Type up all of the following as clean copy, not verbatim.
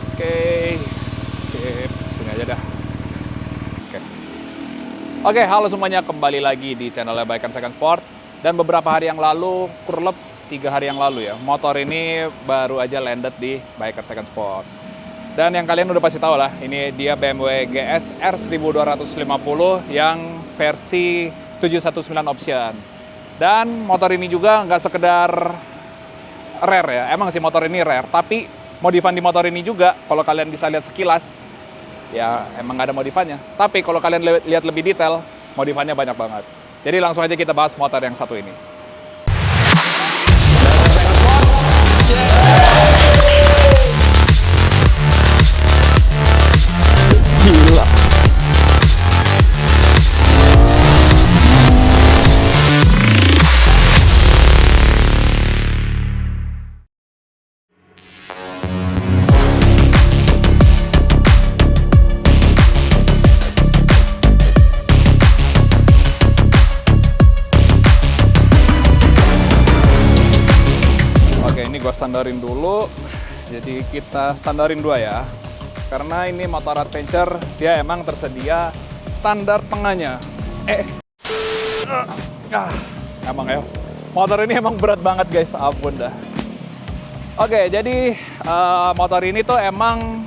Oke, sip, sini aja dah. Oke, halo semuanya, kembali lagi di channelnya Bike and Second Sport. Dan beberapa hari yang lalu, kurang lebih 3 hari yang lalu ya, motor ini baru aja landed di Bike and Second Sport. Dan yang kalian udah pasti tahu lah, ini dia BMW GS R1250 yang versi 719 option. Dan motor ini juga nggak sekedar rare ya, emang sih motor ini rare, tapi modifan di motor ini juga, kalau kalian bisa lihat sekilas, ya emang nggak ada modifannya. Tapi kalau kalian lihat lebih detail, modifannya banyak banget. Jadi langsung aja kita bahas motor yang satu ini. Gila. Gue standarin dulu, jadi kita standarin 2 ya, karena ini motor adventure, dia emang tersedia standar tengahnya. Emang ya, motor ini emang berat banget guys, ampun dah. Oke, jadi motor ini tuh emang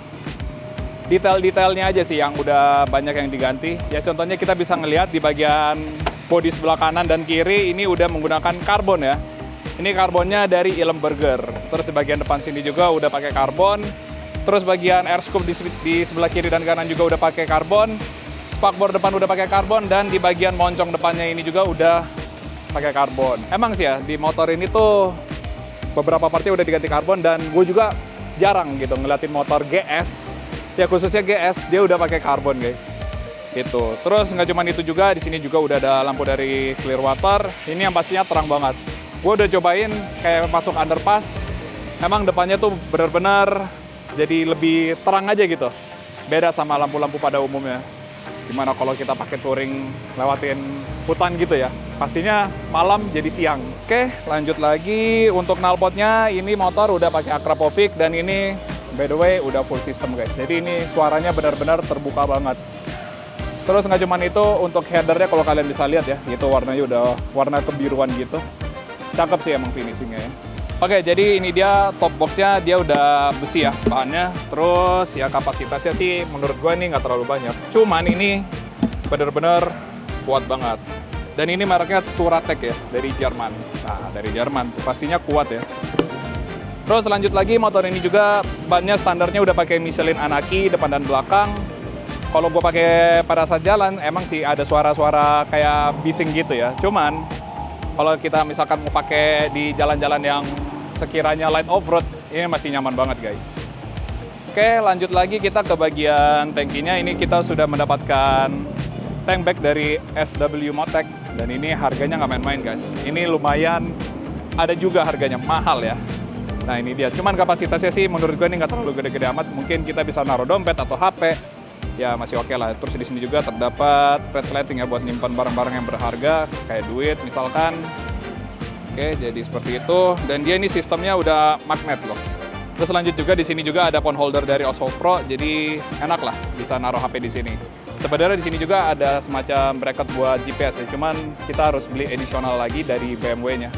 detail-detailnya aja sih yang udah banyak yang diganti. Ya contohnya kita bisa ngelihat di bagian bodi sebelah kanan dan kiri ini udah menggunakan karbon ya. Ini karbonnya dari Illenberger. Terus di bagian depan sini juga udah pakai karbon. Terus bagian air scoop di sebelah kiri dan kanan juga udah pakai karbon. Spakbor depan udah pakai karbon, dan di bagian moncong depannya ini juga udah pakai karbon. Emang sih ya, di motor ini tuh beberapa partnya udah diganti karbon, dan gue juga jarang gitu ngeliatin motor GS. Ya khususnya GS, dia udah pakai karbon guys. Gitu. Terus nggak cuma itu juga, di sini juga udah ada lampu dari Clearwater. Ini yang pastinya terang banget. Gue udah cobain kayak masuk underpass, emang depannya tuh bener-bener jadi lebih terang aja gitu. Beda sama lampu-lampu pada umumnya. Dimana kalau kita pakai touring lewatin hutan gitu ya, pastinya malam jadi siang. Oke, lanjut lagi untuk knalpotnya. Ini motor udah pakai Akrapovic, dan ini by the way udah full system guys. Jadi ini suaranya benar-benar terbuka banget. Terus nggak cuman itu, untuk headernya kalau kalian bisa lihat ya, itu warnanya udah warna kebiruan gitu. Cakep sih emang finishingnya ya. Oke, jadi ini dia top boxnya, dia udah besi ya bahannya. Terus ya kapasitasnya sih menurut gue ini nggak terlalu banyak. Cuman ini bener-bener kuat banget. Dan ini mereknya Touratech ya, dari Jerman. Nah, dari Jerman pastinya kuat ya. Terus lanjut lagi, motor ini juga bannya standarnya udah pakai Michelin Anaki depan dan belakang. Kalau gue pakai pada saat jalan, emang sih ada suara-suara kayak bising gitu ya. Cuman kalau kita misalkan mau pakai di jalan-jalan yang sekiranya light off-road, ini masih nyaman banget guys. Oke, lanjut lagi kita ke bagian tangkinya. Ini kita sudah mendapatkan tank bag dari SW Motec, dan ini harganya nggak main-main guys. Ini lumayan, ada juga harganya mahal ya. Nah ini dia, cuman kapasitasnya sih menurut gue ini nggak terlalu gede-gede amat. Mungkin kita bisa naruh dompet atau HP, ya masih oke lah. Terus di sini juga terdapat red lighting ya, buat nyimpan barang-barang yang berharga kayak duit misalkan. Oke, jadi seperti itu. Dan dia ini sistemnya udah magnet loh. Terus lanjut juga di sini juga ada phone holder dari Oswald Pro, jadi enak lah bisa naruh HP di sini. Sebenarnya di sini juga ada semacam bracket buat GPS ya, cuman kita harus beli additional lagi dari BMW-nya.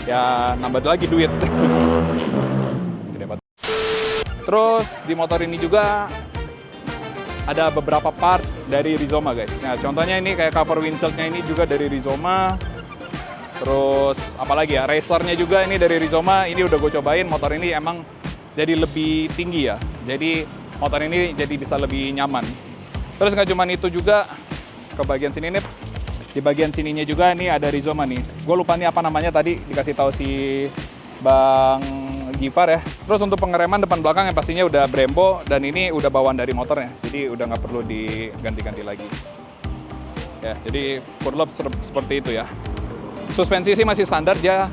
Ya nambah lagi duit. Terus di motor ini juga ada beberapa part dari Rizoma guys. Nah contohnya ini kayak cover windshield-nya ini juga dari Rizoma. Terus apalagi ya, racernya juga ini dari Rizoma. Ini udah gue cobain, motor ini emang jadi lebih tinggi ya. Jadi motor ini jadi bisa lebih nyaman. Terus nggak cuma itu juga, ke bagian sini nih, di bagian sininya juga ini ada Rizoma nih. Gue lupa nih apa namanya, tadi dikasih tahu si Bang Gifar ya. Terus untuk pengereman depan belakang yang pastinya udah Brembo, dan ini udah bawaan dari motornya, jadi udah nggak perlu diganti-ganti lagi. Ya, jadi kurlap seperti itu ya. Suspensi sih masih standar, dia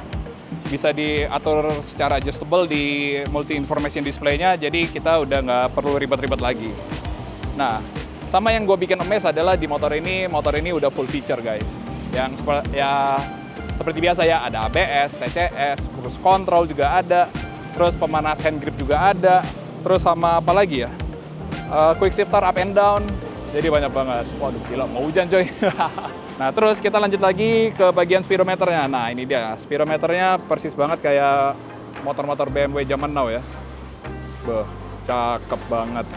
bisa diatur secara adjustable di multi information display-nya, jadi kita udah nggak perlu ribet-ribet lagi. Nah, sama yang gue bikin emes adalah di motor ini udah full feature guys. Yang seperti biasa ya, ada ABS, TCS, cruise control juga ada. Terus pemanas hand grip juga ada. Terus sama apa lagi ya? Quick shifter up and down. Jadi banyak banget. Waduh, gila, mau hujan coy. Nah, terus kita lanjut lagi ke bagian speedometernya. Nah, ini dia. Speedometernya persis banget kayak motor-motor BMW zaman now ya. Beuh, cakep banget.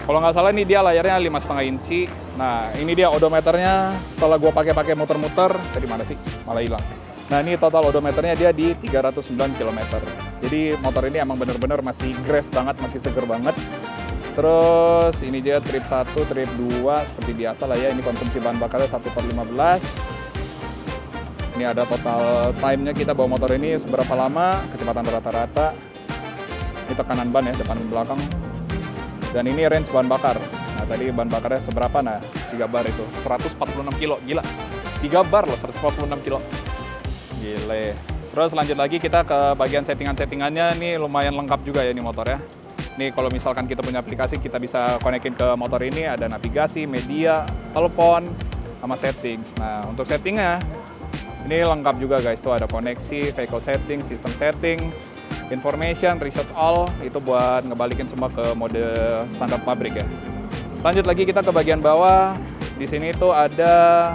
Kalau nggak salah ini dia layarnya 5,5 inci. Nah, ini dia odometernya setelah gua pakai muter-muter. Tadi mana sih? Malah hilang. Nah, ini total odometernya dia di 309 km. Jadi motor ini emang bener-bener masih grass banget, masih seger banget. Terus ini dia trip 1, trip 2 seperti biasa lah ya. Ini konsumsi bahan bakarnya 1/15. Ini ada total time-nya kita bawa motor ini seberapa lama, kecepatan rata-rata. Ini tekanan ban ya, depan dan belakang. Dan ini range bahan bakar. Nah, tadi bahan bakarnya seberapa? Nah, 3 bar itu. 146 kilo, gila. 3 bar loh, 146 kilo. Gile. Terus lanjut lagi kita ke bagian settingan-settingannya. Ini lumayan lengkap juga ya ini motor ya. Nih kalau misalkan kita punya aplikasi, kita bisa konekin ke motor ini. Ada navigasi, media, telepon, sama settings. Nah, untuk settingnya, ini lengkap juga guys. Tuh ada koneksi, vehicle setting, system setting, information, reset all. Itu buat ngebalikin semua ke mode standar pabrik ya. Lanjut lagi kita ke bagian bawah. Di sini tuh ada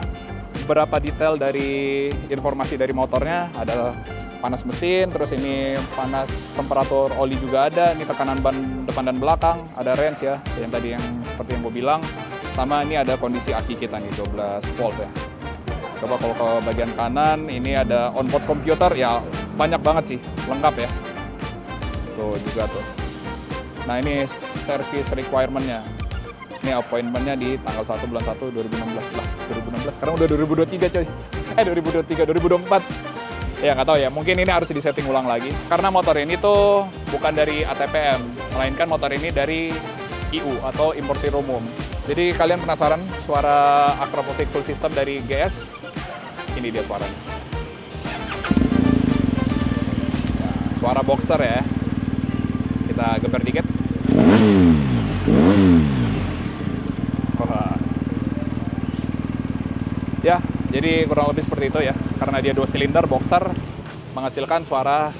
beberapa detail dari informasi dari motornya. Ada panas mesin, terus ini panas temperatur oli juga ada. Ini tekanan ban depan dan belakang, ada range ya, yang tadi yang seperti yang gue bilang. Sama ini ada kondisi aki kita nih, 12 volt ya. Coba kalau ke bagian kanan, ini ada onboard computer, ya banyak banget sih, lengkap ya. Tuh juga tuh. Nah ini service requirement-nya. Ini appointment-nya di tanggal 1 bulan 1 2016 lah. 2016, sekarang udah 2023 coy. 2023, 2024. Ya nggak tahu ya, mungkin ini harus disetting ulang lagi. Karena motor ini tuh bukan dari ATPM, melainkan motor ini dari IU atau importir umum. Jadi kalian penasaran suara Acropotic full system dari GS? Ini dia suaranya. Nah, suara boxer ya. Kita geber dikit. Ya, jadi kurang lebih seperti itu ya. Karena dia 2 silinder boxer menghasilkan suara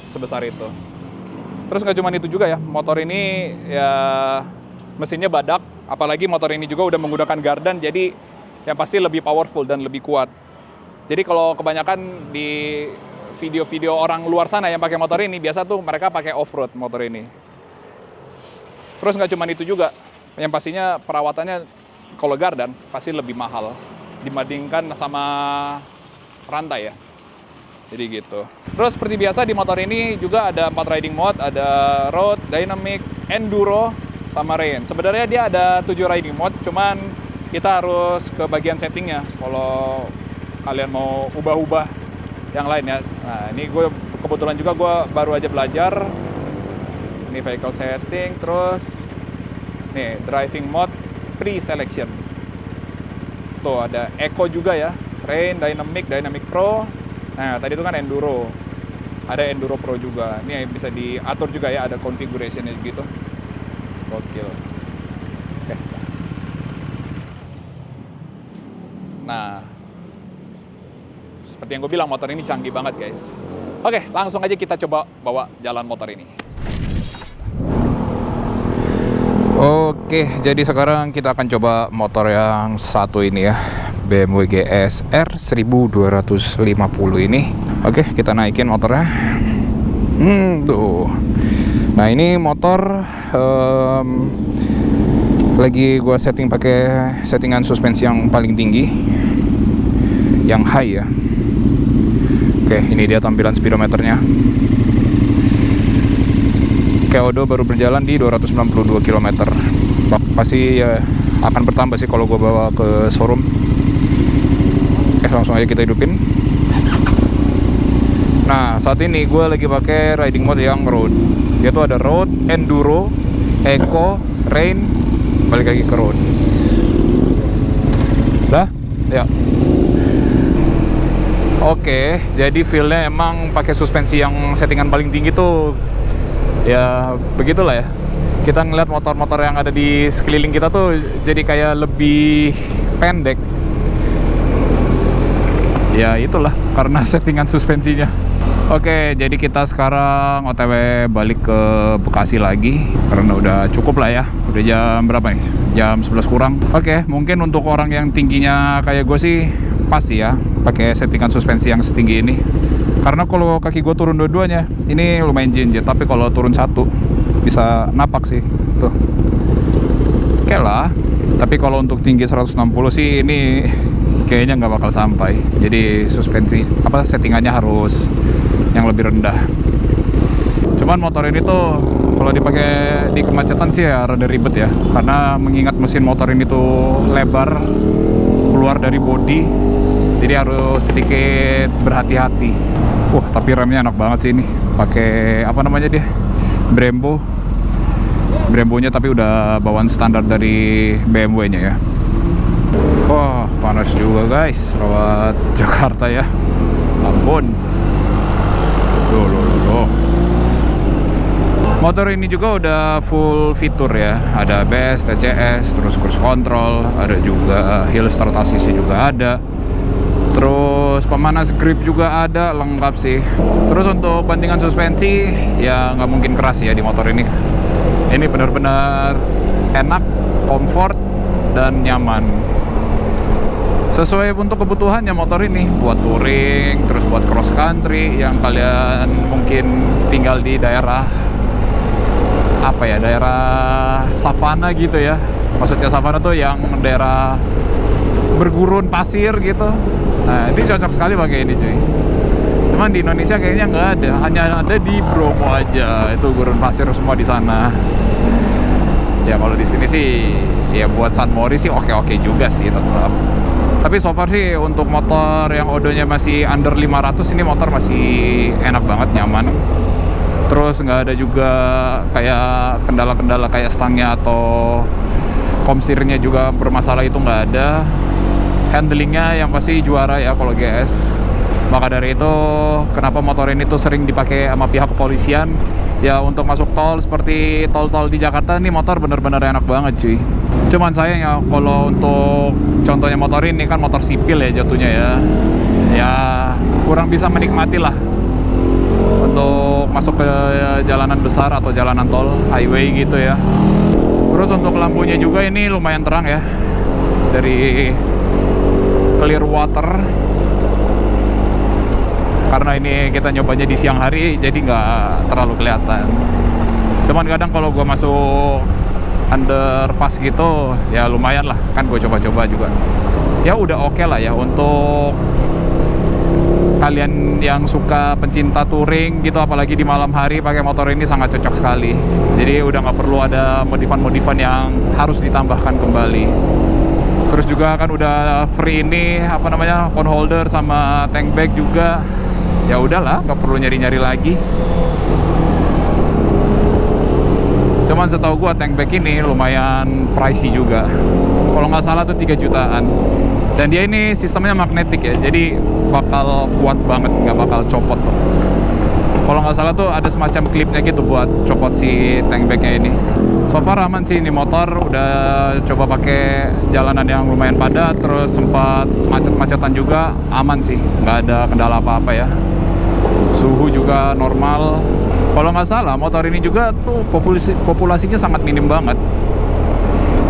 sebesar itu. Terus nggak cuma itu juga ya, motor ini ya mesinnya badak, apalagi motor ini juga udah menggunakan gardan, jadi yang pasti lebih powerful dan lebih kuat. Jadi kalau kebanyakan di video-video orang luar sana yang pakai motor ini, biasa tuh mereka pakai off-road motor ini. Terus nggak cuma itu juga, yang pastinya perawatannya kalau gardan pasti lebih mahal dibandingkan sama rantai ya. Jadi gitu. Terus seperti biasa di motor ini juga ada 4 riding mode, ada road, dynamic, enduro, sama rain. Sebenarnya dia ada 7 riding mode, cuman kita harus ke bagian settingnya kalau kalian mau ubah-ubah yang lain ya. Nah ini gue kebetulan juga gue baru aja belajar. Ini vehicle setting, terus nih driving mode pre-selection. Tuh ada eco juga ya, rain, dynamic, dynamic pro. Nah, tadi itu kan enduro. Ada enduro pro juga. Ini bisa diatur juga ya, ada configuration-nya gitu. Gokil. Oke. Nah, seperti yang gue bilang, motor ini canggih banget, guys. Oke, langsung aja kita coba bawa jalan motor ini. Oke, jadi sekarang kita akan coba motor yang satu ini ya. BMW GS R 1250 ini. Oke, kita naikin motornya. Tuh. Nah, ini motor lagi gua setting pakai settingan suspensi yang paling tinggi, yang high ya. Oke, ini dia tampilan speedometernya. Odo baru berjalan di 292 km. Pasti ya akan bertambah sih kalau gua bawa ke showroom. Langsung aja kita hidupin. Nah, saat ini gue lagi pakai riding mode yang road. Dia tuh ada road, enduro, eco, rain, balik lagi ke road. Dah? Ya. Oke, jadi feel-nya emang pakai suspensi yang settingan paling tinggi tuh ya begitulah ya. Kita ngeliat motor-motor yang ada di sekeliling kita tuh jadi kayak lebih pendek. Ya itulah karena settingan suspensinya. Oke, jadi kita sekarang OTW balik ke Bekasi lagi karena udah cukup lah ya. Udah jam berapa nih? Jam 11 kurang. Oke, mungkin untuk orang yang tingginya kayak gue sih pas sih ya pakai settingan suspensi yang setinggi ini. Karena kalau kaki gue turun dua-duanya, ini lumayan jinjit. Tapi kalau turun satu bisa napak sih. Tuh. Oke lah. Tapi kalau untuk tinggi 160 sih ini kayaknya nggak bakal sampai. Jadi suspensi settingannya harus yang lebih rendah. Cuman motor ini tuh kalau dipakai di kemacetan sih ya rada ribet ya. Karena mengingat mesin motor ini tuh lebar keluar dari bodi, jadi harus sedikit berhati-hati. Tapi remnya enak banget sih ini. Pakai apa namanya dia? Brembo-nya tapi udah bawaan standar dari BMW-nya ya. Panas juga guys, lewat Jakarta ya. Ampun. Loh. Motor ini juga udah full fitur ya. Ada ABS, TCS, terus cruise control, ada juga hill start assist juga ada. Terus pemanas grip juga ada, lengkap sih. Terus untuk bandingan suspensi ya nggak mungkin keras ya di motor ini. Ini benar-benar enak, comfort, dan nyaman. Sesuai untuk kebutuhannya motor ini, buat touring, terus buat cross country yang kalian mungkin tinggal di daerah daerah savana gitu ya. Maksudnya savana tuh yang daerah bergurun pasir gitu. Nah, ini cocok sekali pakai ini cuy. Cuman di Indonesia kayaknya nggak ada, hanya ada di Bromo aja. Itu gurun pasir semua di sana. Ya kalau di sini sih ya buat San Mori sih oke-oke juga sih tetap. Tapi so far sih untuk motor yang odonya masih under 500 ini motor masih enak banget, nyaman. Terus nggak ada juga kayak kendala-kendala kayak stangnya atau komsirnya juga bermasalah, itu nggak ada. Handlingnya yang pasti juara ya kalau GS. Maka dari itu kenapa motor ini tuh sering dipakai sama pihak kepolisian. Ya untuk masuk tol seperti tol-tol di Jakarta nih motor bener-bener enak banget cuy. Cuman sayang ya kalau untuk contohnya motor ini kan motor sipil ya jatuhnya ya. Ya kurang bisa menikmati lah untuk masuk ke jalanan besar atau jalanan tol, highway gitu ya. Terus untuk lampunya juga ini lumayan terang ya. Dari clear water. Karena ini kita nyobanya di siang hari, jadi nggak terlalu kelihatan. Cuman kadang kalau gue masuk underpass gitu, ya lumayan lah. Kan gue coba-coba juga. Ya udah oke lah ya untuk kalian yang suka pencinta touring gitu, apalagi di malam hari pakai motor ini sangat cocok sekali. Jadi udah nggak perlu ada modifan-modifan yang harus ditambahkan kembali. Terus juga kan udah free ini phone holder sama tank bag juga. Ya udahlah, nggak perlu nyari-nyari lagi. Cuman setahu gua tank bag ini lumayan pricey juga. Kalau nggak salah tuh 3 jutaan. Dan dia ini sistemnya magnetik ya, jadi bakal kuat banget, nggak bakal copot tuh. Kalau nggak salah tuh ada semacam klipnya gitu buat copot si tank bagnya ini. So far aman sih ini motor, udah coba pakai jalanan yang lumayan padat, terus sempat macet-macetan juga, aman sih, nggak ada kendala apa-apa ya. Suhu juga normal. Kalau nggak salah motor ini juga tuh populasinya sangat minim banget.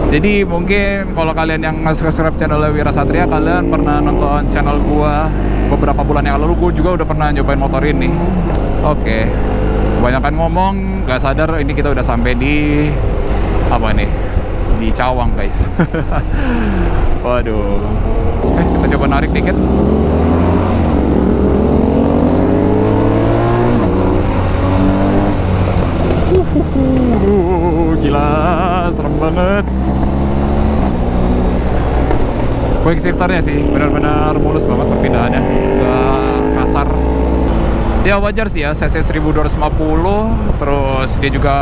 Jadi mungkin kalau kalian yang subscribe channel Wira Satria, kalian pernah nonton channel gua beberapa bulan yang lalu, gua juga udah pernah nyobain motor ini. Oke. Kebanyakan ngomong, nggak sadar ini kita udah sampai di di Cawang guys. Waduh. Kita coba narik dikit. Gila, serem banget. Quick shifternya sih benar-benar mulus banget perpindahannya, nggak kasar. Ya wajar sih ya, cc 1250, terus dia juga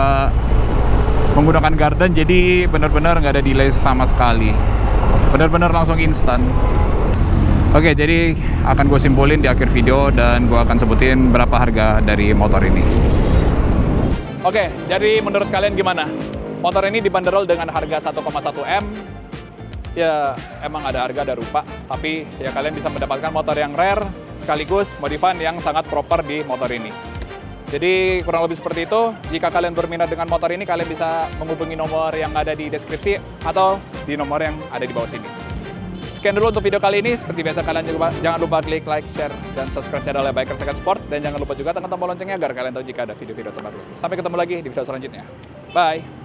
menggunakan gardan, jadi benar-benar nggak ada delay sama sekali, benar-benar langsung instan. Oke, jadi akan gue simpulin di akhir video dan gue akan sebutin berapa harga dari motor ini. Oke, jadi menurut kalian gimana? Motor ini dibanderol dengan harga 1,1 M ya emang ada harga, ada rupa, tapi ya kalian bisa mendapatkan motor yang rare sekaligus modifan yang sangat proper di motor ini. Jadi kurang lebih seperti itu. Jika kalian berminat dengan motor ini, kalian bisa menghubungi nomor yang ada di deskripsi atau di nomor yang ada di bawah sini. Sekian dulu untuk video kali ini. Seperti biasa, kalian juga jangan lupa klik like, share, dan subscribe channel Bikers Second Sport. Dan jangan lupa juga tekan tombol loncengnya agar kalian tahu jika ada video-video terbaru. Sampai ketemu lagi di video selanjutnya. Bye!